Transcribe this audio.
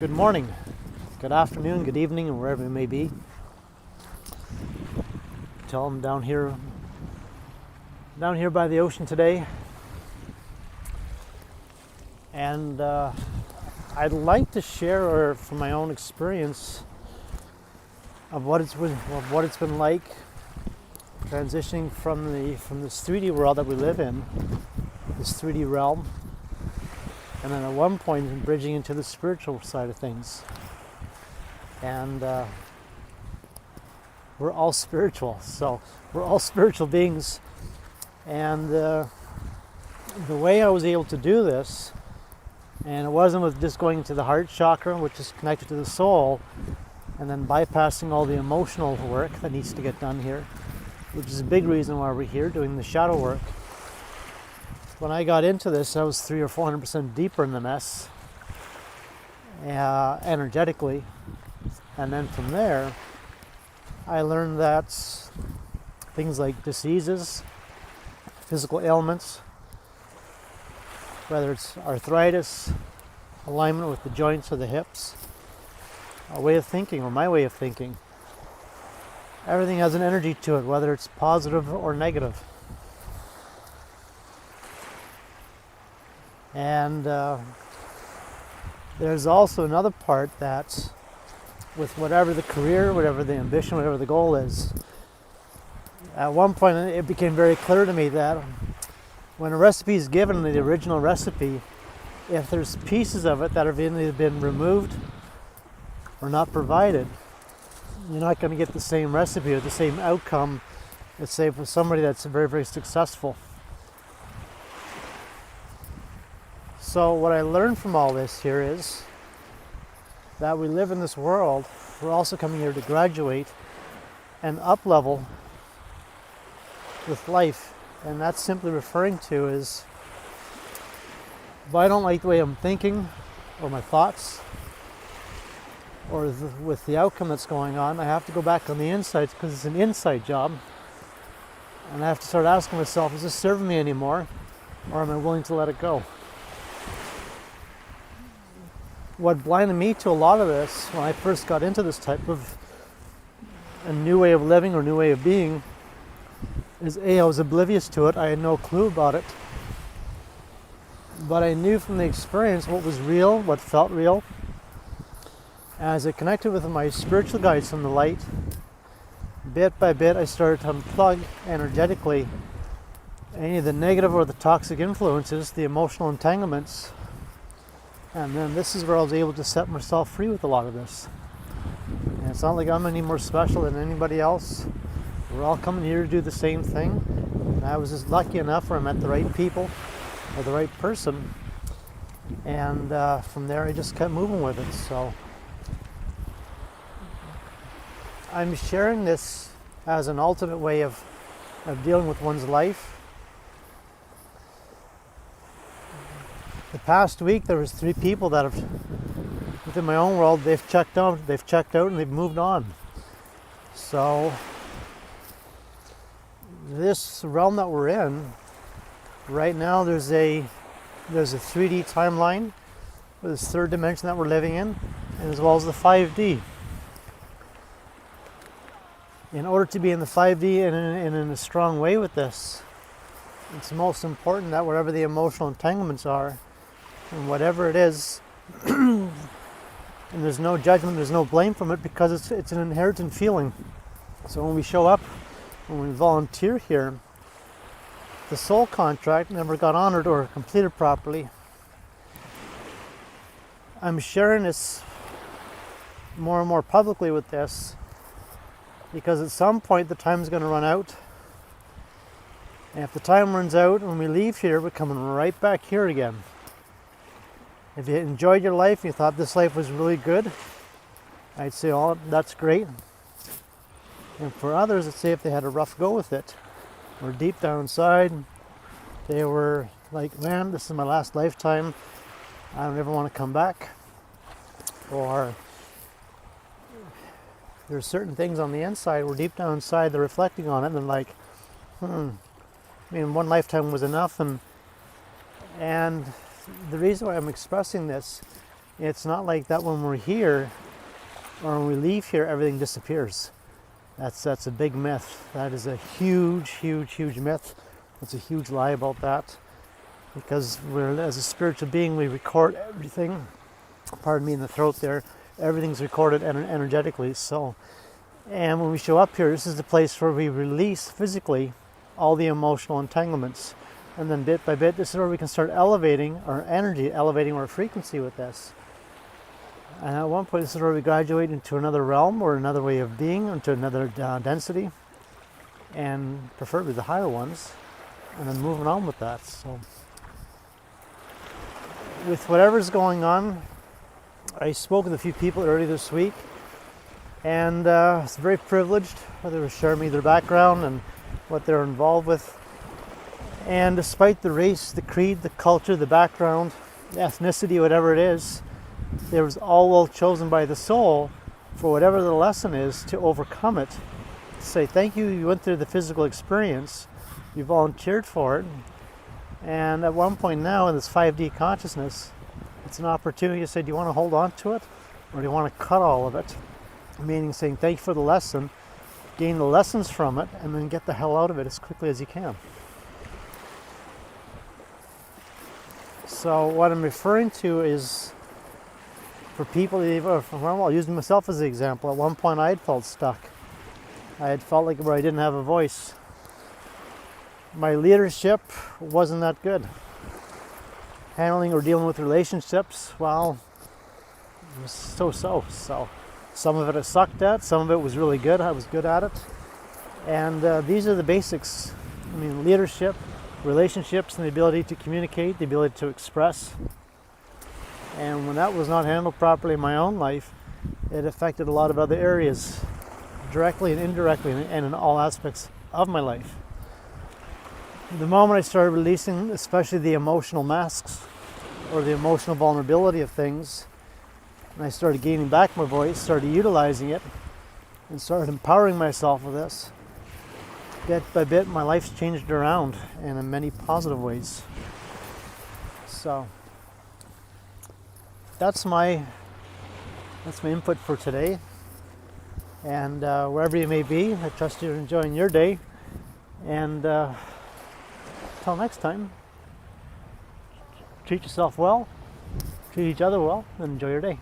Good morning, good afternoon, good evening, and wherever you may be. Tell them down here by the ocean today. And I'd like to share from my own experience of what it's been like transitioning from this 3D world that we live in, this 3D realm, and then at one point bridging into the spiritual side of things. And we're all spiritual, so we're all spiritual beings. And the way I was able to do this, and it wasn't with just going into the heart chakra, which is connected to the soul, and then bypassing all the emotional work that needs to get done here, which is a big reason why we're here doing the shadow work. When I got into this, I was 300 or 400% deeper in the mess, energetically. And then from there, I learned that things like diseases, physical ailments, whether it's arthritis, alignment with the joints or the hips, a way of thinking or my way of thinking, everything has an energy to it, whether it's positive or negative. And there's also another part that with whatever the career, whatever the ambition, whatever the goal is, at one point it became very clear to me that when a recipe is given, the original recipe, if there's pieces of it that have either been removed or not provided, you're not going to get the same recipe or the same outcome, let's say, for somebody that's very, very successful. So what I learned from all this here is that we live in this world. We're also coming here to graduate and up level with life. And that's simply referring to is, if I don't like the way I'm thinking or my thoughts or with the outcome that's going on, I have to go back on the inside because it's an inside job. And I have to start asking myself, is this serving me anymore, or am I willing to let it go? What blinded me to a lot of this when I first got into this type of a new way of living or new way of being is I was oblivious to it. I had no clue about it. But I knew from the experience what was real, what felt real. As I connected with my spiritual guides from the light, bit by bit I started to unplug energetically any of the negative or the toxic influences, the emotional entanglements. And then this is where I was able to set myself free with a lot of this. And it's not like I'm any more special than anybody else. We're all coming here to do the same thing. And I was just lucky enough where I met the right people or the right person. And from there I just kept moving with it. So I'm sharing this as an alternate way of dealing with one's life. The past week there was 3 people that have, within my own world, they've checked out and they've moved on. So this realm that we're in right now, there's a 3D timeline with this third dimension that we're living in, and as well as the 5D. In order to be in the 5D and in a strong way with this, it's most important that wherever the emotional entanglements are, and whatever it is, and there's no judgment, there's no blame from it, because it's an inherent feeling. So when we show up, when we volunteer here, the soul contract never got honored or completed properly. I'm sharing this more and more publicly with this because at some point the time's going to run out. And if the time runs out and we leave here, we're coming right back here again. If you enjoyed your life, you thought this life was really good, I'd say, oh, that's great. And for others, let's say if they had a rough go with it, or deep down inside, they were like, man, this is my last lifetime, I don't ever want to come back. Or there's certain things on the inside where deep down inside they're reflecting on it and they're like, I mean, one lifetime was enough. And the reason why I'm expressing this It's not like that when we're here or when we leave here, everything disappears. That's a big myth. That is a huge, huge, huge myth. It's a huge lie about that. Because as a spiritual being, we record everything. Pardon me in the throat there. Everything's recorded energetically. So, and when we show up here, this is the place where we release physically all the emotional entanglements. And then bit by bit, this is where we can start elevating our energy, elevating our frequency with this. And at one point, this is where we graduate into another realm or another way of being, into another density, and preferably the higher ones, and then moving on with that. So, with whatever's going on, I spoke with a few people earlier this week, and it's very privileged. They were sharing me their background and what they're involved with. And despite the race, the creed, the culture, the background, the ethnicity, whatever it is, there was all well chosen by the soul for whatever the lesson is to overcome it. To say, thank you, you went through the physical experience, you volunteered for it, and at one point now in this 5D consciousness, it's an opportunity to say, do you want to hold on to it, or do you want to cut all of it? Meaning saying, thank you for the lesson, gain the lessons from it, and then get the hell out of it as quickly as you can. So what I'm referring to is for people, well, using myself as an example, at one point I had felt stuck. I had felt like where I didn't have a voice. My leadership wasn't that good. Handling or dealing with relationships, well, it was so-so. So some of it I sucked at, some of it was really good, I was good at it. And these are the basics. I mean, leadership, relationships, and the ability to communicate, the ability to express. And when that was not handled properly in my own life, it affected a lot of other areas, directly and indirectly, and in all aspects of my life. The moment I started releasing, especially the emotional masks, or the emotional vulnerability of things, and I started gaining back my voice, started utilizing it, and started empowering myself with this, bit by bit, my life's changed around, and in many positive ways. So, that's my input for today. And wherever you may be, I trust you're enjoying your day. And until next time, treat yourself well, treat each other well, and enjoy your day.